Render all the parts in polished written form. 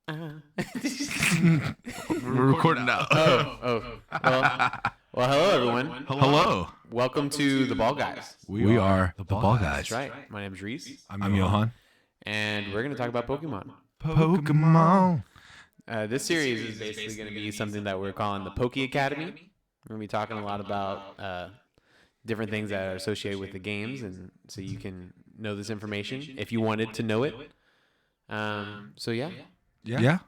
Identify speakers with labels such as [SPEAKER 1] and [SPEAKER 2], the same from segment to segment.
[SPEAKER 1] We're recording now.
[SPEAKER 2] Well, hello everyone.
[SPEAKER 1] Hello.
[SPEAKER 2] Welcome to the Ball Guys.
[SPEAKER 1] We are the Ball Guys.
[SPEAKER 2] That's right. My name's Reese,
[SPEAKER 1] I'm Johan.
[SPEAKER 2] and we're going to talk about Pokemon.
[SPEAKER 1] Pokemon.
[SPEAKER 2] This series is basically going to be something that we're calling the Poke Academy. We're going to be talking a lot about different things that are associated with the games, and so you can know this information if you wanted to know it. So yeah.
[SPEAKER 1] Yeah.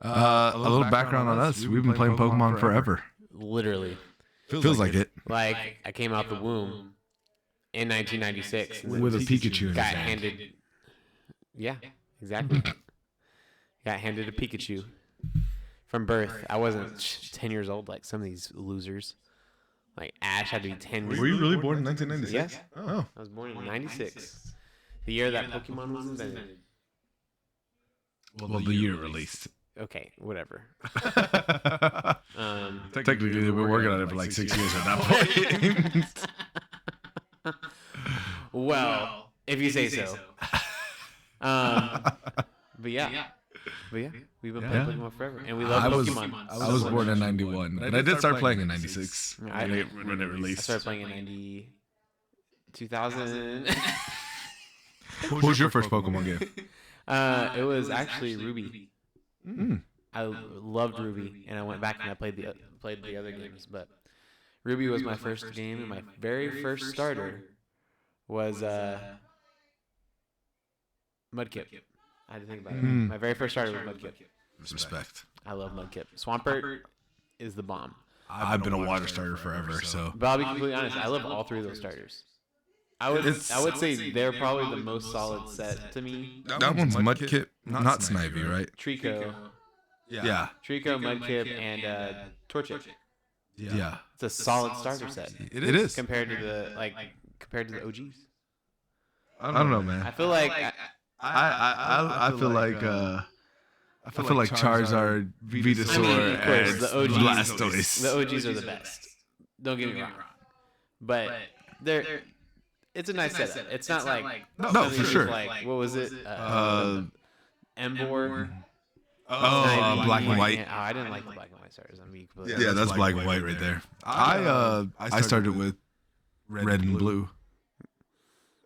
[SPEAKER 1] A little background on us. We've been playing Pokemon forever.
[SPEAKER 2] Literally.
[SPEAKER 1] Feels like it.
[SPEAKER 2] Like, I came out the womb in 1996. and
[SPEAKER 1] With a Pikachu in
[SPEAKER 2] got
[SPEAKER 1] his hand.
[SPEAKER 2] handed. Yeah, exactly. Got handed a Pikachu from birth. I wasn't 10 years old like some of these losers. Like, Ash had to be 10 years
[SPEAKER 1] Were you
[SPEAKER 2] old.
[SPEAKER 1] really born in 1996?
[SPEAKER 2] Yes.
[SPEAKER 1] Oh.
[SPEAKER 2] I was born in 96. The year that Pokemon was invented.
[SPEAKER 1] Well, the year released.
[SPEAKER 2] Okay, whatever.
[SPEAKER 1] Technically, they've been working on it for like 6 years at that point.
[SPEAKER 2] Well, if you say so. But yeah, we've been playing Pokemon forever, and we love Pokemon.
[SPEAKER 1] I was born in 91, but I did start playing in 96
[SPEAKER 2] I
[SPEAKER 1] when it
[SPEAKER 2] I
[SPEAKER 1] released.
[SPEAKER 2] started playing in 2000.
[SPEAKER 1] What was your first Pokemon game?
[SPEAKER 2] It was actually Ruby.
[SPEAKER 1] Mm.
[SPEAKER 2] I loved Ruby, and I went back and I played the other games. But Ruby was my first game, and my very first starter was Mudkip. I had to think about it. My very first starter was Mudkip.
[SPEAKER 1] Respect.
[SPEAKER 2] I love Mudkip. Swampert is the bomb.
[SPEAKER 1] I've been a water starter forever, so.
[SPEAKER 2] But I'll be completely honest, I love all three of those starters. I would say they're probably the most solid set to me.
[SPEAKER 1] That one's Mudkip, not Snivy, right?
[SPEAKER 2] Trico,
[SPEAKER 1] Yeah.
[SPEAKER 2] Mudkip, and Torchic.
[SPEAKER 1] Yeah.
[SPEAKER 2] It's a solid starter set
[SPEAKER 1] It is.
[SPEAKER 2] compared to the OGs.
[SPEAKER 1] I don't know, man.
[SPEAKER 2] I feel like
[SPEAKER 1] I feel like Charizard, Venusaur,
[SPEAKER 2] of course,
[SPEAKER 1] and
[SPEAKER 2] the OGs,
[SPEAKER 1] Blastoise.
[SPEAKER 2] the OGs are the best. Don't get me wrong, but it's a nice setup. It's not like
[SPEAKER 1] No, for sure.
[SPEAKER 2] Like, what was it? Embor.
[SPEAKER 1] Black and White.
[SPEAKER 2] Yeah, I didn't like the black and white starters.
[SPEAKER 1] Yeah, that's Black and White right there. I started with Red and Blue.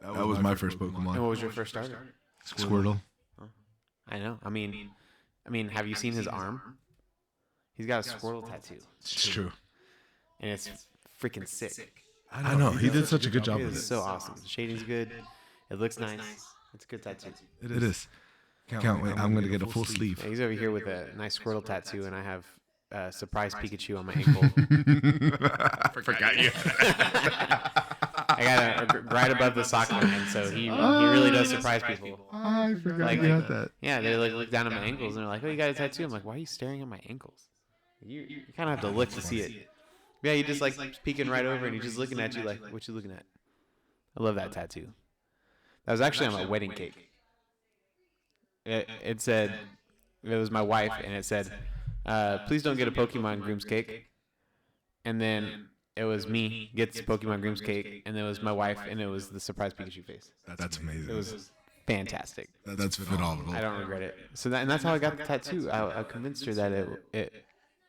[SPEAKER 1] That was my first Pokemon.
[SPEAKER 2] And what was your first starter?
[SPEAKER 1] Squirtle.
[SPEAKER 2] I know. I mean, have you seen his arm? He's got a Squirtle tattoo,
[SPEAKER 1] It's true.
[SPEAKER 2] and it's freaking sick.
[SPEAKER 1] I know. He did such a good job
[SPEAKER 2] It
[SPEAKER 1] with
[SPEAKER 2] is
[SPEAKER 1] it.
[SPEAKER 2] so awesome. The shading's good. It looks nice. It's a good tattoo.
[SPEAKER 1] It is. Can't wait. I'm going to get a full sleeve.
[SPEAKER 2] Yeah, he's over here with a nice Squirtle tattoo, and I have surprise Pikachu on my ankle.
[SPEAKER 1] Forgot you.
[SPEAKER 2] I got it right above the sock line, so he really does surprise people.
[SPEAKER 1] I forgot
[SPEAKER 2] Like-
[SPEAKER 1] you got that.
[SPEAKER 2] Yeah, they look down at my ankles, and they're like, "Oh, you got a tattoo?" I'm like, "Why are you staring at my ankles? You kind of have to look to see it." Yeah, he just like peeking right over, and he's just looking at you like, "What you looking at?" I love that tattoo. That was actually on my wedding cake. It said, it was my wife, and it said, "Please don't get a Pokemon Groom's cake." And then it was me gets Pokemon Groom's cake, and then it was my wife, and it was the surprise Pikachu face.
[SPEAKER 1] That's amazing.
[SPEAKER 2] It was fantastic.
[SPEAKER 1] That's phenomenal.
[SPEAKER 2] I don't regret it. So and that's how I got the tattoo. I convinced her that it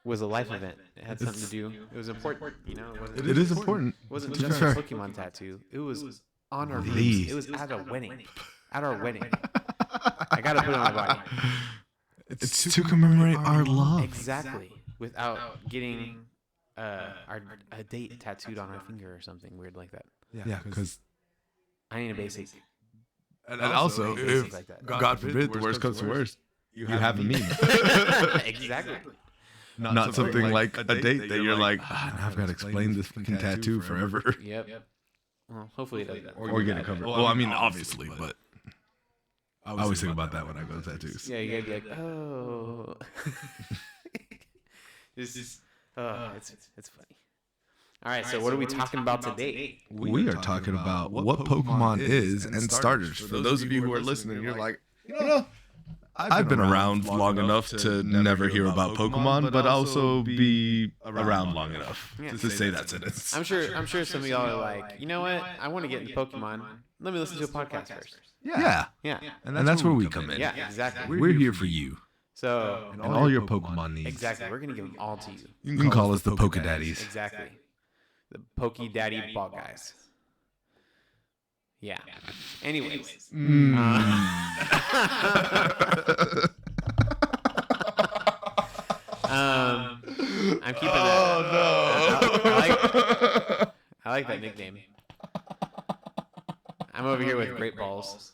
[SPEAKER 2] was a life event. It had something to do. It was important, you know.
[SPEAKER 1] It is important.
[SPEAKER 2] It wasn't
[SPEAKER 1] To be
[SPEAKER 2] just
[SPEAKER 1] fair.
[SPEAKER 2] a Pokemon tattoo. It was on our
[SPEAKER 1] The-
[SPEAKER 2] roots. It was at a wedding. At our wedding. I gotta put it on my body.
[SPEAKER 1] It's to commemorate our love.
[SPEAKER 2] Exactly. Without getting a date tattooed on our finger or something weird like that.
[SPEAKER 1] Yeah, because
[SPEAKER 2] I need a basic.
[SPEAKER 1] and also,
[SPEAKER 2] Basic
[SPEAKER 1] if
[SPEAKER 2] like that.
[SPEAKER 1] God forbid the worst comes to worst, you have a meme.
[SPEAKER 2] Exactly.
[SPEAKER 1] Not something like a date that you're like, now I've got to explain this fucking tattoo forever.
[SPEAKER 2] Yep. Well, hopefully it does that.
[SPEAKER 1] Or get it covered. Well, I mean, obviously, but I always think about that when I go to tattoos.
[SPEAKER 2] Yeah, you gotta be like, oh. It's funny. All right, so what are we talking about today?
[SPEAKER 1] We are talking about what Pokemon is and starters. For those of you who are listening, you're like, you know, I've been around long enough to never hear about Pokemon, but also be around long enough to say that sentence.
[SPEAKER 2] I'm sure some of y'all are like, you know what? I want to get into Pokemon. Let me listen to a podcast first.
[SPEAKER 1] Yeah.
[SPEAKER 2] Yeah.
[SPEAKER 1] And that's where we come in.
[SPEAKER 2] Yeah, exactly.
[SPEAKER 1] We're here for you.
[SPEAKER 2] So
[SPEAKER 1] And all your Pokemon needs.
[SPEAKER 2] exactly, we're gonna give them all to you.
[SPEAKER 1] You can call us the Pokedaddies.
[SPEAKER 2] Exactly, the Poke Daddy Ball Guys. Yeah. Anyways. I'm keeping that. I like that nickname. I'm over here with Great Balls.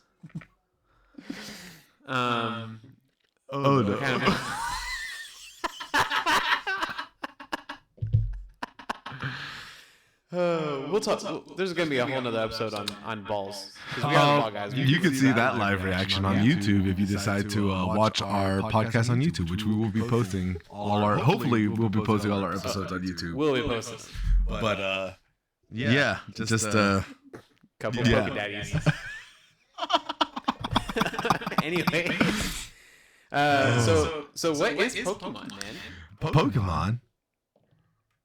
[SPEAKER 1] Oh no.
[SPEAKER 2] Kind of- we'll talk. There's gonna be a whole nother episode on balls. 'Cause we are the ball guys.
[SPEAKER 1] You can see that live reaction on YouTube if you decide to watch our podcast on YouTube, which we will be posting hopefully we'll be posting all our episodes on YouTube.
[SPEAKER 2] We'll be posting.
[SPEAKER 1] But yeah, just
[SPEAKER 2] Couple
[SPEAKER 1] Yeah.
[SPEAKER 2] Poke Daddies. Anyway. So what is Pokemon, man?
[SPEAKER 1] Pokemon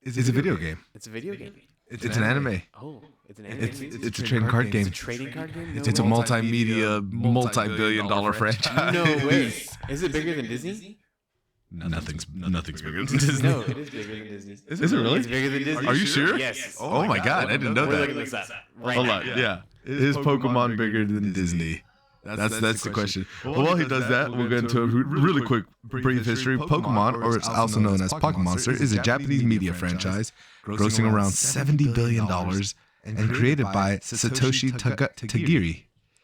[SPEAKER 1] is a video game.
[SPEAKER 2] It's a video game.
[SPEAKER 1] It's an anime.
[SPEAKER 2] Oh, it's an anime.
[SPEAKER 1] It's a trading card game.
[SPEAKER 2] Trading card game. No
[SPEAKER 1] It's a
[SPEAKER 2] way.
[SPEAKER 1] multimedia, multi-billion-dollar franchise.
[SPEAKER 2] No way. Is it bigger than Disney?
[SPEAKER 1] Nothing's bigger than Disney.
[SPEAKER 2] No, it is bigger than Disney.
[SPEAKER 1] Is it really?
[SPEAKER 2] It's bigger than Disney.
[SPEAKER 1] Are you sure?
[SPEAKER 2] Yes.
[SPEAKER 1] Oh my god, I didn't know
[SPEAKER 2] We're looking
[SPEAKER 1] that.
[SPEAKER 2] this up right
[SPEAKER 1] Hold
[SPEAKER 2] now.
[SPEAKER 1] on, yeah. Is Pokemon bigger than Disney? That's the question. Well, while he does that, we'll get into a really quick brief history. Pokemon, or it's also known as Pokemonster, is a Japanese media franchise grossing around $70 billion and created by Satoshi Tajiri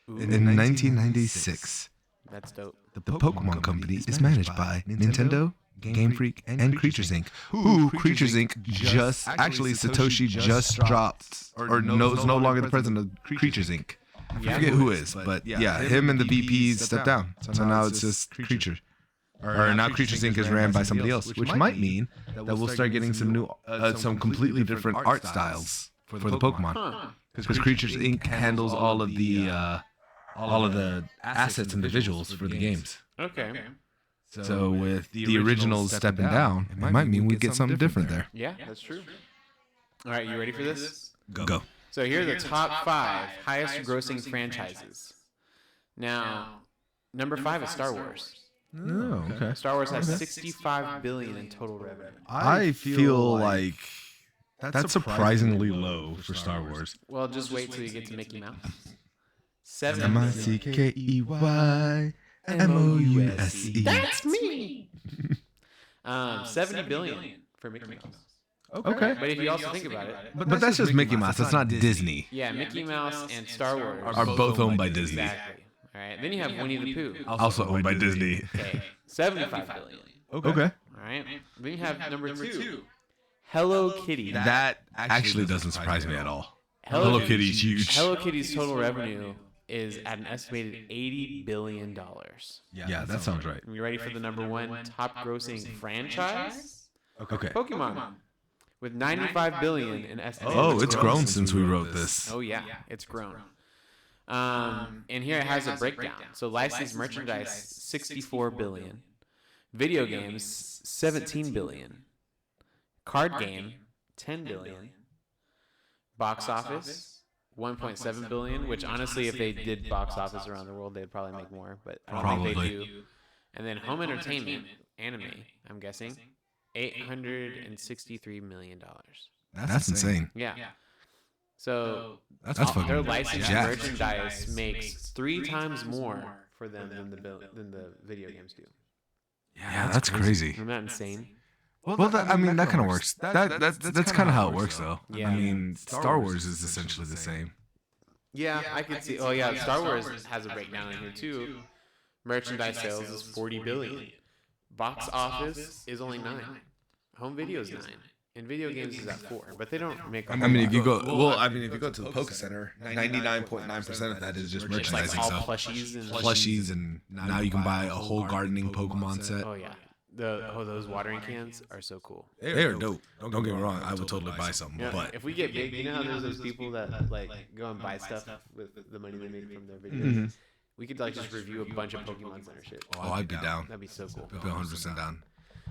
[SPEAKER 1] in 1996.
[SPEAKER 2] That's dope.
[SPEAKER 1] The Pokemon Company is managed by Nintendo, Game Freak, and Creatures Inc. Who Creatures Inc. Satoshi just dropped, or no, is no longer the president of Creatures Inc. I forget who is, but yeah, him and the VPs stepped down. So now it's just Creature. Or now Creatures Inc. is ran by somebody else, which might mean that we'll start getting some new, some completely different art styles for the Pokemon. Because Creatures Inc. handles all of the assets and the visuals for the games.
[SPEAKER 2] Okay.
[SPEAKER 1] So with the originals stepping down, it might mean we get something different there.
[SPEAKER 2] Yeah, that's true. All right, you ready for this?
[SPEAKER 1] Go.
[SPEAKER 2] So here are the top 5 highest grossing franchises. Now, number 5 is Star Wars.
[SPEAKER 1] Oh, okay.
[SPEAKER 2] Star Wars has $65 billion in total revenue.
[SPEAKER 1] I feel like that's surprisingly low for Star Wars.
[SPEAKER 2] Well, just wait till you get to Mickey Mouse.
[SPEAKER 1] MICKEYMOUSE.
[SPEAKER 2] That's me. 70 billion for Mickey Mouse.
[SPEAKER 1] Okay.
[SPEAKER 2] But if you also think about it,
[SPEAKER 1] But that's just Mickey Mouse. That's not Disney.
[SPEAKER 2] yeah, Mickey Mouse and Star Wars
[SPEAKER 1] Are both owned by Disney.
[SPEAKER 2] exactly. All right. Then you have Winnie the Pooh.
[SPEAKER 1] Also owned by Disney.
[SPEAKER 2] Okay, 75 billion.
[SPEAKER 1] Okay.
[SPEAKER 2] All right. Then you have number 2, Hello Kitty.
[SPEAKER 1] That actually doesn't surprise me at all. Hello Kitty's huge.
[SPEAKER 2] Hello Kitty's total revenue is at an estimated $80 billion.
[SPEAKER 1] Yeah, that sounds right.
[SPEAKER 2] You ready for the number 1 top grossing franchise?
[SPEAKER 1] Okay.
[SPEAKER 2] Pokemon. With 95 billion in estimated.
[SPEAKER 1] Oh, it's grown since we wrote this.
[SPEAKER 2] Oh yeah, it's grown. And here it has a breakdown. So licensed merchandise, 64 billion. Video games, 17 billion. Card game, 10 billion. Box office, 1.7 billion. Which honestly, if they did box office around the world, they'd probably make more. But I don't think they do. And then home entertainment, anime, I'm guessing, $863 million.
[SPEAKER 1] That's insane.
[SPEAKER 2] Yeah. So
[SPEAKER 1] That's fucking
[SPEAKER 2] their licensed
[SPEAKER 1] jacked.
[SPEAKER 2] merchandise makes 3 times more for them than the video games do.
[SPEAKER 1] Yeah, that's crazy.
[SPEAKER 2] Isn't that insane?
[SPEAKER 1] Well, I mean, that kind of works. That's kind of how it works, though.
[SPEAKER 2] Yeah.
[SPEAKER 1] I mean, Star Wars is essentially the same.
[SPEAKER 2] Yeah, I could see. Oh yeah, Star Wars has a breakdown in here too. Merchandise sales is 40 billion. Box office is only 9. Home video is 9. And video games is at 4. But they don't make.
[SPEAKER 1] I mean, if you go, if you go to the Poke Center, 99.9% of that is just
[SPEAKER 2] it's like
[SPEAKER 1] merchandising
[SPEAKER 2] all
[SPEAKER 1] stuff.
[SPEAKER 2] plushies and
[SPEAKER 1] And now you can buy a whole gardening Pokemon set.
[SPEAKER 2] oh yeah, those watering cans are so cool.
[SPEAKER 1] They are dope. Don't get me wrong. I would totally buy something,
[SPEAKER 2] Yeah,
[SPEAKER 1] but
[SPEAKER 2] if we get big, you know how there's those people that like go and buy stuff with the money they make from their videos.
[SPEAKER 1] Mm-hmm.
[SPEAKER 2] We could like just review a bunch of Pokemon Center shit.
[SPEAKER 1] oh, I'd be down.
[SPEAKER 2] That'd be so cool.
[SPEAKER 1] I'd be 100% down.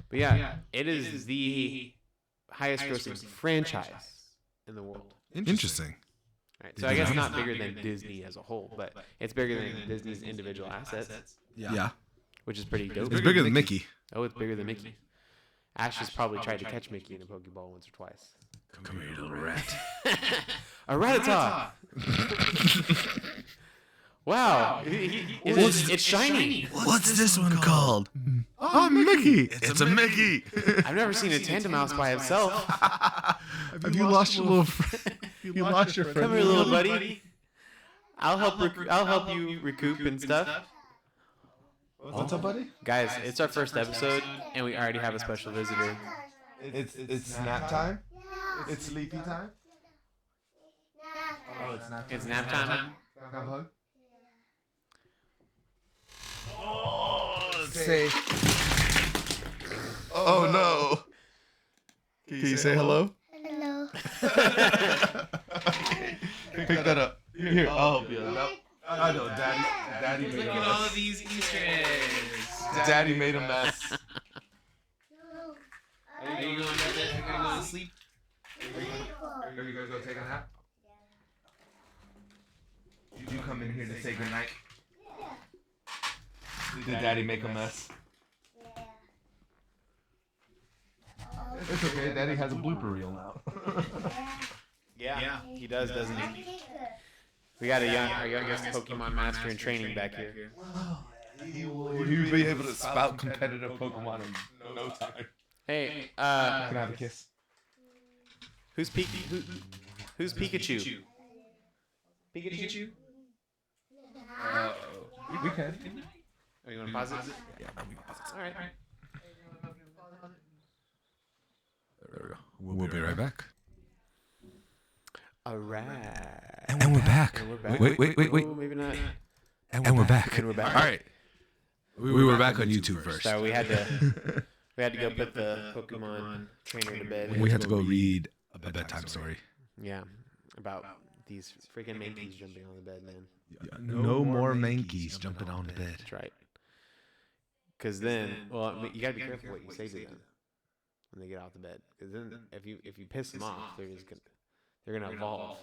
[SPEAKER 2] But yeah, it is the highest grossing franchise in the world.
[SPEAKER 1] Interesting.
[SPEAKER 2] Right. So I guess not bigger than Disney as a whole, but it's bigger than Disney's individual assets.
[SPEAKER 1] Yeah.
[SPEAKER 2] which is pretty dope.
[SPEAKER 1] It's bigger than Mickey.
[SPEAKER 2] Oh, it's bigger than Mickey. Ash has probably tried to catch Mickey in a Pokeball once or twice.
[SPEAKER 1] Come here, little rat.
[SPEAKER 2] A Rattata! Wow. It's shiny.
[SPEAKER 1] What's this one called? Oh, Mickey. It's a Mickey.
[SPEAKER 2] I've never seen a Tandemouse by itself.
[SPEAKER 1] Have you lost your little friend? You lost your friend.
[SPEAKER 2] Come here, little buddy. I'll help you recoup and stuff.
[SPEAKER 1] What's up, buddy?
[SPEAKER 2] Guys, it's our first episode, and we already have a special visitor.
[SPEAKER 1] It's nap time. It's sleepy time. Oh, it's nap time.
[SPEAKER 2] It's nap time.
[SPEAKER 1] Have a hug. Say. Oh no. Can you say hello?
[SPEAKER 3] Hello.
[SPEAKER 1] Pick that up. Here, I'll help you. I know, Daddy made a
[SPEAKER 2] all
[SPEAKER 1] mess.
[SPEAKER 2] these Easter eggs.
[SPEAKER 1] Daddy made a mess.
[SPEAKER 2] Are you going to sleep?
[SPEAKER 1] Are you gonna go take a nap? Did you come in here to say goodnight? Did Daddy make a mess? It's okay, Daddy has a blooper reel now.
[SPEAKER 2] Yeah, he does, doesn't he? We got our youngest Pokemon master in training back here.
[SPEAKER 1] You'll be able to spout competitive Pokemon in no time.
[SPEAKER 2] Hey,
[SPEAKER 1] Can I have a kiss?
[SPEAKER 2] who's Pikachu? Pikachu?
[SPEAKER 1] We can.
[SPEAKER 2] Oh, you want to pause it?
[SPEAKER 1] Yeah, we can pause it.
[SPEAKER 2] All right.
[SPEAKER 1] There we go. We'll be right back.
[SPEAKER 2] All right.
[SPEAKER 1] And we're back. Wait.
[SPEAKER 2] Oh, maybe not.
[SPEAKER 1] And we're back.
[SPEAKER 2] And we're back.
[SPEAKER 1] All right. We were back on YouTube first.
[SPEAKER 2] So we had to go put the Pokemon trainer to bed.
[SPEAKER 1] We had to go read a bedtime story.
[SPEAKER 2] Yeah, about these freaking Mankeys jumping on the bed, man.
[SPEAKER 1] No more Mankeys jumping on the bed.
[SPEAKER 2] That's right. Because then, well, you gotta be careful what you say to them when they get out the bed. Because then, if you piss them off, they're gonna evolve.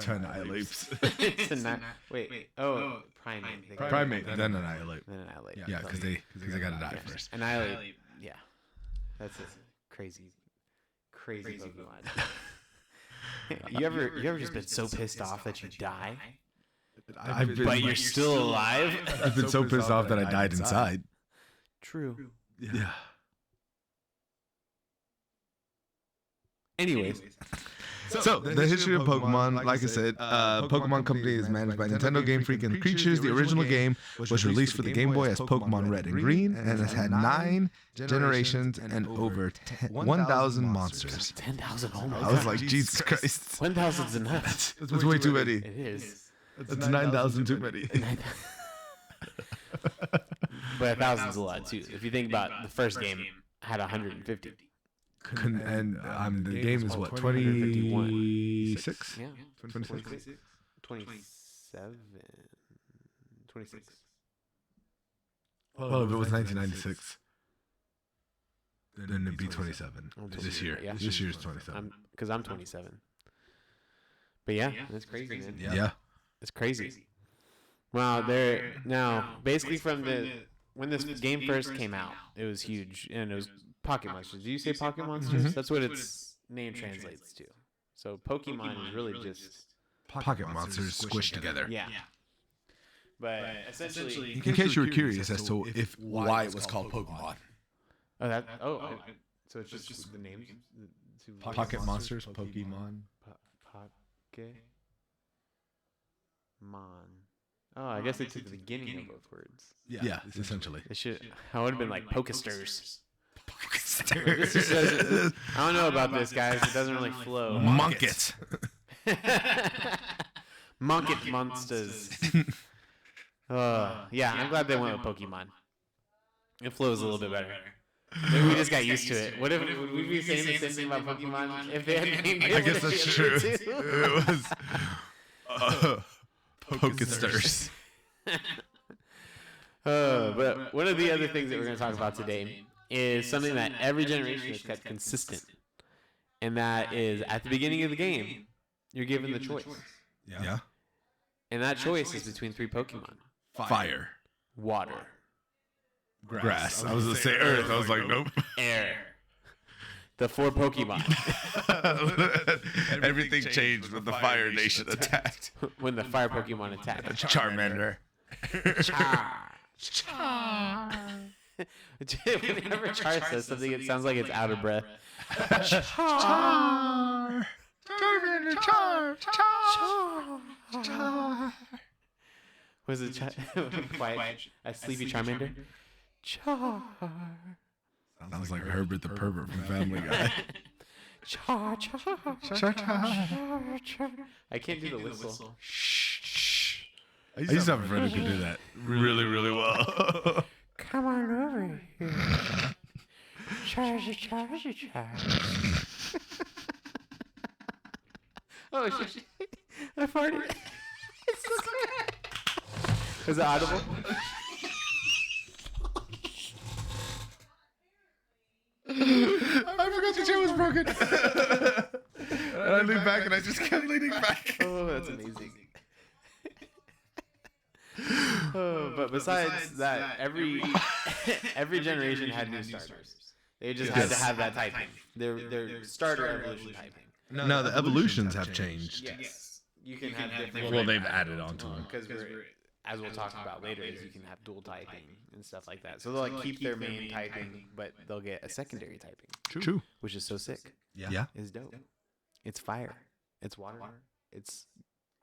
[SPEAKER 1] Turn Annihilapes.
[SPEAKER 2] Wait. Oh, primate.
[SPEAKER 1] Primate, then Annihilate.
[SPEAKER 2] Then annihilate.
[SPEAKER 1] Yeah, because they gotta die first.
[SPEAKER 2] Annihilate. Yeah, that's a crazy Pokemon. You ever just been so pissed off that you die? But you're still alive?
[SPEAKER 1] I've been so pissed off that I died inside.
[SPEAKER 2] True.
[SPEAKER 1] Yeah.
[SPEAKER 2] Anyways.
[SPEAKER 1] So, the history of Pokemon, like I said, Pokemon Company is managed by Nintendo Game Freak and Creatures. The original game was released for the Game Boy as Pokemon Red and Green, and has had 9 generations and over 1,000 monsters.
[SPEAKER 2] 10,000? Oh my God.
[SPEAKER 1] I was like, Jesus Christ.
[SPEAKER 2] 1,000's enough.
[SPEAKER 1] That's way too many.
[SPEAKER 2] It is.
[SPEAKER 1] It's 9,000 too many.
[SPEAKER 2] But 1,000's a lot, too. If you think about the first game, had 150.
[SPEAKER 1] And the game is what, 26?
[SPEAKER 2] Yeah.
[SPEAKER 1] 26?
[SPEAKER 2] 27. 26.
[SPEAKER 1] Well, if it was 1996, then it'd be 27 this year.
[SPEAKER 2] Yeah.
[SPEAKER 1] This year's 27.
[SPEAKER 2] Because I'm 27. But yeah, that's crazy, man.
[SPEAKER 1] Yeah.
[SPEAKER 2] It's crazy. Wow, now basically from when this game first came out, it was huge, and it was Pocket Monsters. Do you say Pocket Monsters?
[SPEAKER 1] Mm-hmm.
[SPEAKER 2] That's what its name translates to. So Pokemon is really just
[SPEAKER 1] Pocket monsters squished together.
[SPEAKER 2] yeah. But essentially,
[SPEAKER 1] In case you were curious as to why it was called Pokemon.
[SPEAKER 2] so it's just the names.
[SPEAKER 1] Pocket monsters, Pokemon.
[SPEAKER 2] Pocket Mon. Oh, I guess they took the beginning of both words.
[SPEAKER 1] Yeah, essentially.
[SPEAKER 2] It should. I would have been like Pokesters. I don't know about this, guys. It doesn't really flow.
[SPEAKER 1] Monkets.
[SPEAKER 2] Monket monsters. Yeah, I'm glad they went with Pokemon. It flows a little bit better. Maybe we just got used to it. Would we be saying the same thing about Pokemon if they had named it?
[SPEAKER 1] I guess that's true. It was Pokesters.
[SPEAKER 2] But one of the other things that we're going to talk about today is something that every generation has kept consistent. And that is at the beginning of the game, you're given the choice.
[SPEAKER 1] Yeah.
[SPEAKER 2] And that choice is between 3 Pokemon.
[SPEAKER 1] Fire.
[SPEAKER 2] Water.
[SPEAKER 1] Grass. I was gonna say Earth. I was like, nope.
[SPEAKER 2] Air. The 4 Pokemon.
[SPEAKER 1] Everything changed when the Fire Nation attacked.
[SPEAKER 2] When the fire Pokemon attacked.
[SPEAKER 1] Charmander.
[SPEAKER 2] Whenever Char says something, it sounds like it's out of breath.
[SPEAKER 1] Char. Charmander. Char.
[SPEAKER 2] Was it quiet? A sleepy Charmander? Char.
[SPEAKER 1] Sounds like Herbert the Pervert from Family Guy.
[SPEAKER 2] Char. I can't do the whistle.
[SPEAKER 1] Shh. I used to have a friend who could do that really, really well.
[SPEAKER 2] Come on over here. Charge. Oh shit! I farted. Is it audible?
[SPEAKER 1] I forgot the chair was broken. And I leaned back and I just kept leaning back.
[SPEAKER 2] Oh, that's amazing. But besides that, every generation had new starters. They just had to have that typing. Their starter evolution typing.
[SPEAKER 1] No, the evolutions have changed.
[SPEAKER 2] Yes, you can have different.
[SPEAKER 1] Well, they've added on to them.
[SPEAKER 2] Because as we'll talk about later, is you can have dual typing and stuff like that. So they'll like keep their main typing, but they'll get a secondary typing.
[SPEAKER 1] True.
[SPEAKER 2] Which is so sick.
[SPEAKER 1] Yeah.
[SPEAKER 2] It's dope. It's fire. It's water. It's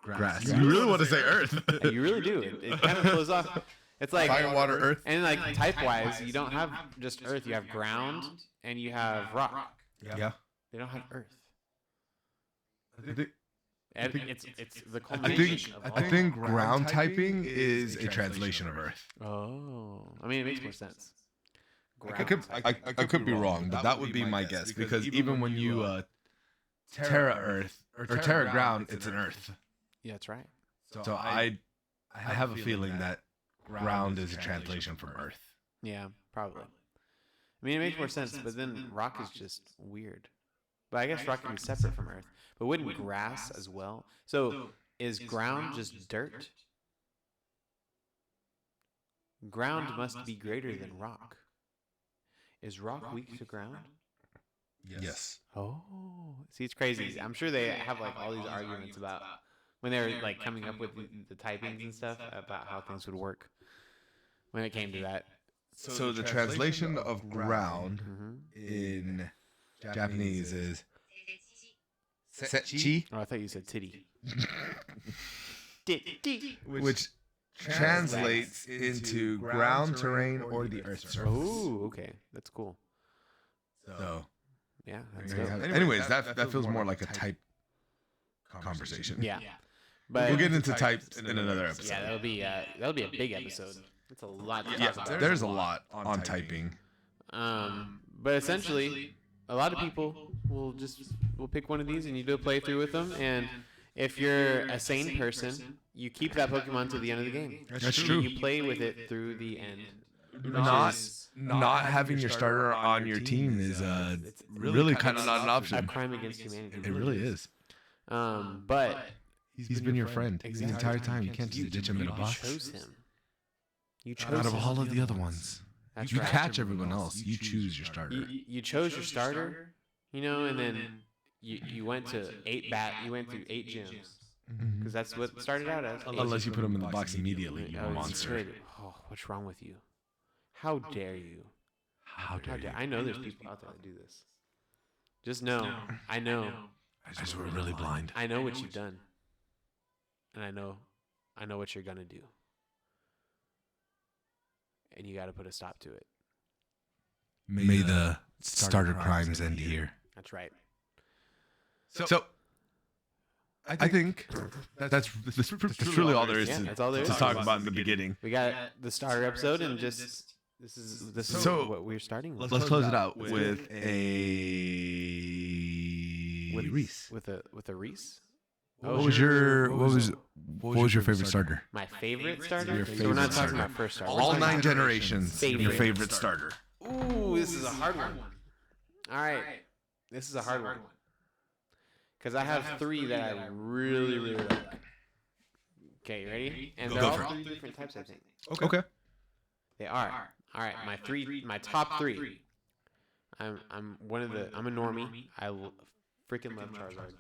[SPEAKER 1] Grass. You really want to say Earth?
[SPEAKER 2] You really do. It kind of flows off. It's like
[SPEAKER 1] Fire, water, Earth.
[SPEAKER 2] And like type-wise, you don't have just Earth. You have ground and you have rock.
[SPEAKER 1] Yeah.
[SPEAKER 2] They don't have Earth.
[SPEAKER 1] I think,
[SPEAKER 2] And it's the culmination of all.
[SPEAKER 1] I think ground typing is a translation of Earth.
[SPEAKER 2] Oh, I mean, it makes more sense.
[SPEAKER 1] I could be wrong, but that would be my guess because even when you Terra Earth or Terra Ground, it's an Earth.
[SPEAKER 2] Yeah, that's right.
[SPEAKER 1] So I have a feeling that ground is a translation from Earth.
[SPEAKER 2] Yeah, probably. I mean, it makes more sense, but then rock is just weird. But I guess rock can be separate from Earth. But wouldn't grass as well? So is ground just dirt? Ground must be greater than rock. Is rock weak to ground?
[SPEAKER 1] Yes.
[SPEAKER 2] Oh, see, it's crazy. I'm sure they have like all these arguments about when they're like coming up with the typings and stuff about how things would work when it came to that.
[SPEAKER 1] So the translation of ground in Japanese is setchi,
[SPEAKER 2] Oh, I thought you said titty.
[SPEAKER 1] which translates into ground, terrain, or the Earth's surface.
[SPEAKER 2] Oh, okay, that's cool.
[SPEAKER 1] So,
[SPEAKER 2] Yeah, that's dope.
[SPEAKER 1] anyways, that feels more like a type conversation.
[SPEAKER 2] Yeah, but
[SPEAKER 1] We'll get into types in another episode.
[SPEAKER 2] yeah, that'll be a big episode. It's a lot to
[SPEAKER 1] Yeah,
[SPEAKER 2] talk about.
[SPEAKER 1] there's a lot on typing.
[SPEAKER 2] But essentially, a lot of people will pick one of these and you do a playthrough with them. And if you're a sane person, you keep that Pokemon to the end of the game.
[SPEAKER 1] That's true.
[SPEAKER 2] You play with it through the end.
[SPEAKER 1] Not having your starter on your team is really kind of not an
[SPEAKER 2] A
[SPEAKER 1] option.
[SPEAKER 2] crime against humanity.
[SPEAKER 1] It really is.
[SPEAKER 2] But
[SPEAKER 1] He's been your friend the
[SPEAKER 2] Exactly.
[SPEAKER 1] entire time. You can't just ditch him in a
[SPEAKER 2] you
[SPEAKER 1] box.
[SPEAKER 2] chose him. You chose
[SPEAKER 1] Out of
[SPEAKER 2] him.
[SPEAKER 1] all of the other ones,
[SPEAKER 2] That's
[SPEAKER 1] you
[SPEAKER 2] right.
[SPEAKER 1] catch everyone else. You choose your starter.
[SPEAKER 2] You chose your starter, and then you went to you went through 8 gyms because that's what it started out as.
[SPEAKER 1] Unless you put him in the box immediately, you
[SPEAKER 2] Oh, it's
[SPEAKER 1] monster.
[SPEAKER 2] good. Oh, what's wrong with you? How dare you?
[SPEAKER 1] How dare you?
[SPEAKER 2] I know there's people out there that do this. Just know, I know.
[SPEAKER 1] I just were really blind.
[SPEAKER 2] I know what you've done, and I know what you're gonna do, and you got to put a stop to it.
[SPEAKER 1] May the starter crimes end here.
[SPEAKER 2] That's right.
[SPEAKER 1] So I think that's truly all there is
[SPEAKER 2] Yeah,
[SPEAKER 1] to
[SPEAKER 2] that's all there
[SPEAKER 1] to
[SPEAKER 2] is.
[SPEAKER 1] talk about in the beginning.
[SPEAKER 2] We got the starter episode, and just this is
[SPEAKER 1] So,
[SPEAKER 2] what we're starting with.
[SPEAKER 1] Let's close it out with a Reese.
[SPEAKER 2] With a Reese.
[SPEAKER 1] What was your favorite starter?
[SPEAKER 2] My favorite starter.
[SPEAKER 1] Your
[SPEAKER 2] So we're
[SPEAKER 1] favorite
[SPEAKER 2] not talking
[SPEAKER 1] starter.
[SPEAKER 2] about first starter.
[SPEAKER 1] All 9 generations. Your
[SPEAKER 2] Favorite.
[SPEAKER 1] favorite starter.
[SPEAKER 2] Ooh, this is a hard one. All right, this is a hard one. Because I have 3 that I really, really like. Okay, you ready? And they're
[SPEAKER 1] Go
[SPEAKER 2] all
[SPEAKER 1] for it.
[SPEAKER 2] 3 different types, I think.
[SPEAKER 1] Okay.
[SPEAKER 2] They are All right, my top three. I'm a normie. Freaking love Charizard.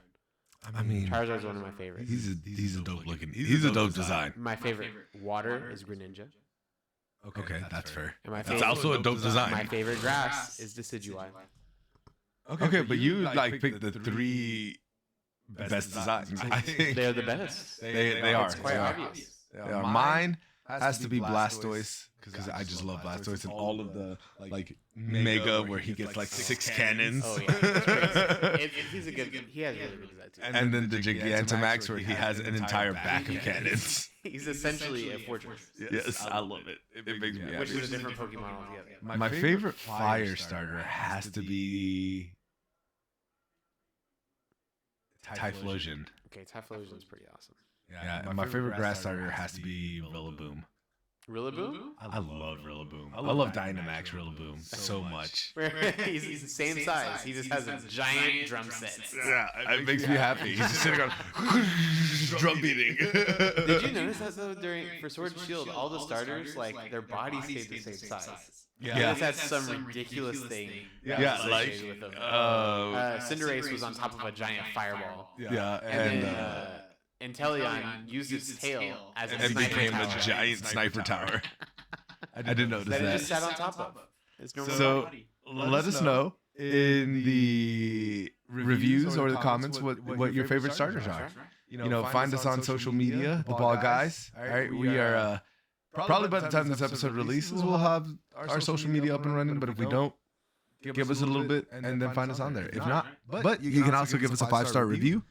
[SPEAKER 1] I mean,
[SPEAKER 2] Charizard's one of my favorites.
[SPEAKER 1] he's a dope looking. He's a dope design.
[SPEAKER 2] My favorite water is Greninja.
[SPEAKER 1] Okay, that's fair.
[SPEAKER 2] And my
[SPEAKER 1] That's
[SPEAKER 2] favorite,
[SPEAKER 1] also a dope design.
[SPEAKER 2] my favorite grass is Decidueye.
[SPEAKER 1] Okay, but you like picked the 3 best designs. I think
[SPEAKER 2] They're the best.
[SPEAKER 1] they are.
[SPEAKER 2] It's quite obvious.
[SPEAKER 1] They are. Mine has to be Blastoise because I just love Blastoise and all of the like Mega where he gets like 6 cannons.
[SPEAKER 2] Oh yeah, it's crazy. He has really good design too.
[SPEAKER 1] And then the Gigantamax where he has an entire back of cannons.
[SPEAKER 2] He's essentially a fortress.
[SPEAKER 1] Yes, I love it. It makes me happy.
[SPEAKER 2] Which is a different Pokemon altogether.
[SPEAKER 1] My favorite fire starter has to be Typhlosion.
[SPEAKER 2] Okay, Typhlosion's pretty awesome.
[SPEAKER 1] Yeah, and my favorite grass starter has to be Rillaboom.
[SPEAKER 2] Rillaboom?
[SPEAKER 1] I love Rillaboom. I love Dynamax Rillaboom so much.
[SPEAKER 2] He's the same size. He just has a giant drum set.
[SPEAKER 1] Yeah, it makes me happy. He's just sitting on drum beating.
[SPEAKER 2] Did you notice that though? For Sword and Shield, all the starters, like their bodies stayed the same size.
[SPEAKER 1] Yeah,
[SPEAKER 2] They just had some ridiculous thing.
[SPEAKER 1] Yeah, like
[SPEAKER 2] associated with them. Cinderace was on top of a giant fireball.
[SPEAKER 1] yeah,
[SPEAKER 2] And then Inteleon used its tail as a
[SPEAKER 1] and
[SPEAKER 2] sniper
[SPEAKER 1] became
[SPEAKER 2] tower.
[SPEAKER 1] a giant sniper tower. I didn't notice
[SPEAKER 2] That it
[SPEAKER 1] that.
[SPEAKER 2] just sat on top of. It's normal
[SPEAKER 1] So
[SPEAKER 2] body.
[SPEAKER 1] let us know in the reviews or the comments what your favorite starters are. You know, find us on social media, the Ball Guys. All right, we are probably by the time this episode releases, we'll have our social media up and running. But if we don't, give us a little bit and then find us on there. If not, but you can also give us a 5-star review.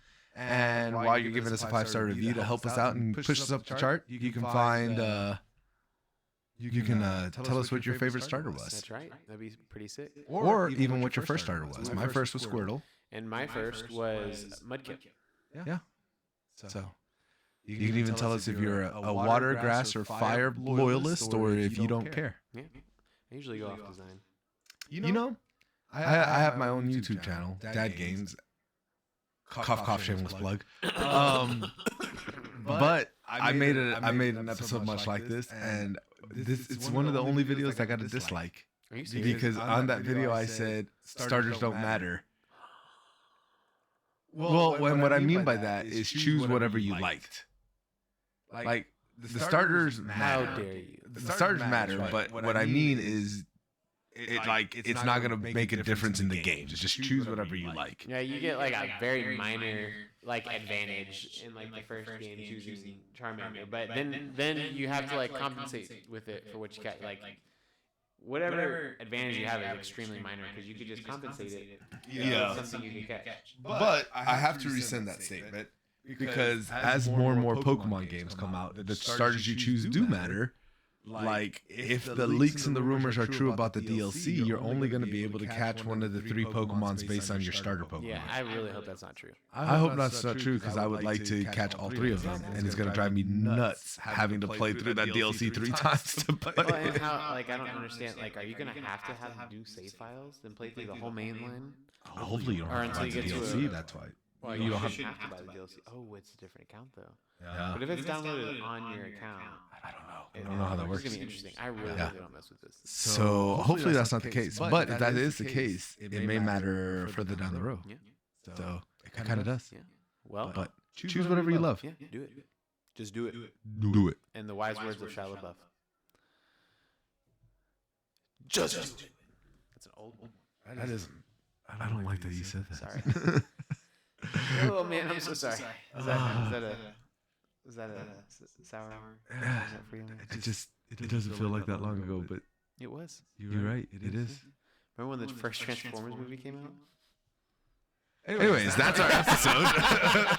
[SPEAKER 1] And while you're giving us a 5-star review to help us out and push us up the chart, you can find. You can tell us what your favorite starter was.
[SPEAKER 2] That's right. That'd be pretty sick.
[SPEAKER 1] Or even what your first starter was. My first was Squirtle.
[SPEAKER 2] And my first was Mudkip.
[SPEAKER 1] Yeah. So you can even tell us if you're a water, grass, or fire loyalist, or if you don't care.
[SPEAKER 2] Yeah. I usually go off design.
[SPEAKER 1] You know, I have my own YouTube channel, Dad Games. Cough, cough, shameless plug. But I made an episode much like this, and it's one of the only videos that got a dislike.
[SPEAKER 2] Are you serious?
[SPEAKER 1] Because on that video I said starters don't matter. Well, and what I mean by that is choose whatever you liked. Like the starters
[SPEAKER 2] How
[SPEAKER 1] matter.
[SPEAKER 2] dare you?
[SPEAKER 1] The starters matter, but what I mean is it's not gonna make a difference in the game. Just choose whatever you like.
[SPEAKER 2] Yeah, you get like a very minor advantage in like the first game choosing Charmander, but then you have to like compensate with it for what you get. Like whatever advantage you have is extremely minor because you could just compensate it.
[SPEAKER 1] Yeah.
[SPEAKER 2] With something you can catch.
[SPEAKER 1] But I have to rescind that statement because as more and more Pokemon games come out, the starters you choose do matter. Like, if the leaks and the rumors are true about the DLC, you're only going to be able to catch one of the 3 Pokemons based on your starter Pokemon.
[SPEAKER 2] Yeah, I really hope that's not true.
[SPEAKER 1] I hope that's not true because I would like to catch all 3 of them, and it's going to drive me nuts having to play through that DLC 3 times to play.
[SPEAKER 2] Well, and how I don't understand. Are you gonna have to have new save files and play through the whole main line?
[SPEAKER 1] Hopefully you don't
[SPEAKER 2] Or
[SPEAKER 1] have to
[SPEAKER 2] until
[SPEAKER 1] buy
[SPEAKER 2] you
[SPEAKER 1] the
[SPEAKER 2] get to
[SPEAKER 1] DLC,
[SPEAKER 2] a-
[SPEAKER 1] that's why.
[SPEAKER 2] Well,
[SPEAKER 1] You
[SPEAKER 2] you
[SPEAKER 1] don't
[SPEAKER 2] shouldn't have to buy the DLC. Oh, it's a different account though.
[SPEAKER 1] Yeah.
[SPEAKER 2] But if it's downloaded on your account,
[SPEAKER 1] I don't know. I don't know how that works.
[SPEAKER 2] It's gonna be interesting. I really
[SPEAKER 1] Yeah.
[SPEAKER 2] hope they don't mess with this.
[SPEAKER 1] So hopefully that's not the case. But if that is the case, it may matter further down the road.
[SPEAKER 2] Yeah.
[SPEAKER 1] So it kind of does.
[SPEAKER 2] Yeah. Well,
[SPEAKER 1] But choose whatever you love.
[SPEAKER 2] yeah, do it. Just do it.
[SPEAKER 1] Do it.
[SPEAKER 2] In the wise words of Shia LaBeouf. Just do it. That's an old one.
[SPEAKER 1] That is. I don't like that you said that.
[SPEAKER 2] Sorry. Oh man, I'm so sorry. Is that a sour?
[SPEAKER 1] Yeah,
[SPEAKER 2] Was that for you?
[SPEAKER 1] it doesn't feel like that long ago, but
[SPEAKER 2] It was.
[SPEAKER 1] you're right. It is.
[SPEAKER 2] Remember when the first Transformers movie came out?
[SPEAKER 1] Anyways, that's our episode.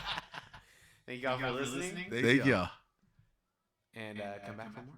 [SPEAKER 2] Thank you all for listening,
[SPEAKER 1] Thank you.
[SPEAKER 2] and come back for more.